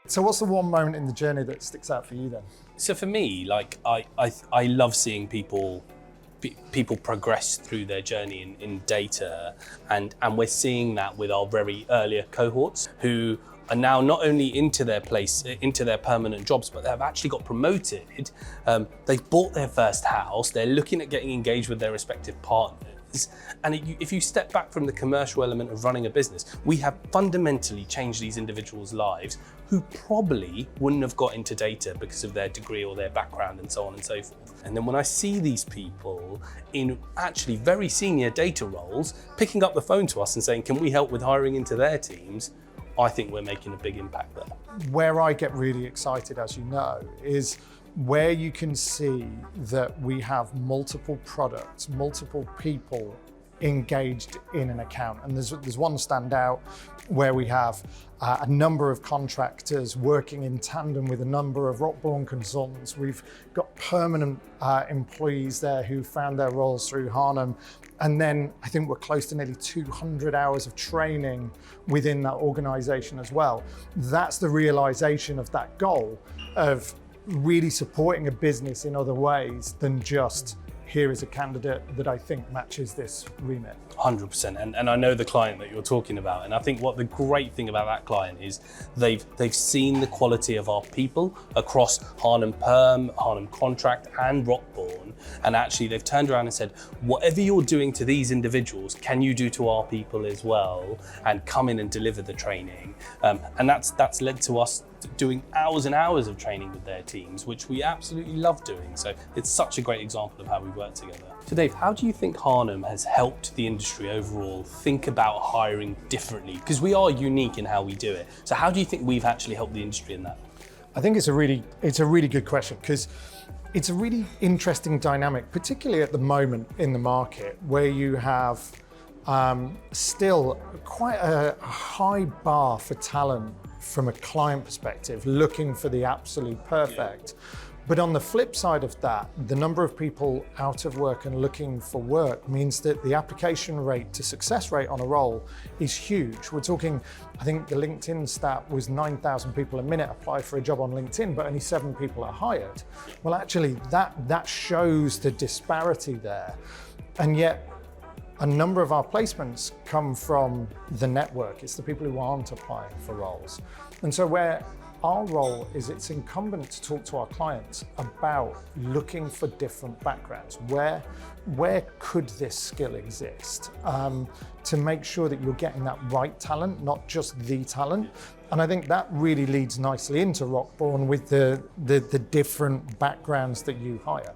So what's the one moment in the journey that sticks out for you then? So for me, like I love seeing people progress through their journey in data, and we're seeing that with our very earlier cohorts who are now not only into their permanent jobs, but they've actually got promoted. They've bought their first house, they're looking at getting engaged with their respective partners. And if you step back from the commercial element of running a business, we have fundamentally changed these individuals' lives who probably wouldn't have got into data because of their degree or their background and so on and so forth. And then when I see these people in actually very senior data roles, picking up the phone to us and saying, can we help with hiring into their teams? I think we're making a big impact there. Where I get really excited, as you know, is where you can see that we have multiple products, multiple people engaged in an account. And there's one standout where we have a number of contractors working in tandem with a number of Rockborne consultants. We've got permanent employees there who found their roles through Harnham. And then I think we're close to nearly 200 hours of training within that organization as well. That's the realization of that goal of really supporting a business in other ways than just here is a candidate that I think matches this remit. 100%, and I know the client that you're talking about, and I think what the great thing about that client is they've seen the quality of our people across Harnham Perm, Harnham Contract and Rockborne, and actually they've turned around and said, whatever you're doing to these individuals, can you do to our people as well, and come in and deliver the training. And that's led to us doing hours and hours of training with their teams, which we absolutely love doing. So it's such a great example of how we work together. So Dave, how do you think Harnham has helped the industry overall think about hiring differently? Because we are unique in how we do it. So how do you think we've actually helped the industry in that? I think it's a really good question, because it's a really interesting dynamic, particularly at the moment in the market where you have still quite a high bar for talent from a client perspective, looking for the absolute perfect. But on the flip side of that, the number of people out of work and looking for work means that the application rate to success rate on a role is huge. We're talking, I think the LinkedIn stat was 9,000 people a minute apply for a job on LinkedIn, but only 7 people are hired. Well, actually that shows the disparity there. And yet, a number of our placements come from the network. It's the people who aren't applying for roles. And so where our role is, it's incumbent to talk to our clients about looking for different backgrounds. Where could this skill exist? To make sure that you're getting that right talent, not just the talent. And I think that really leads nicely into Rockborne with the different backgrounds that you hire.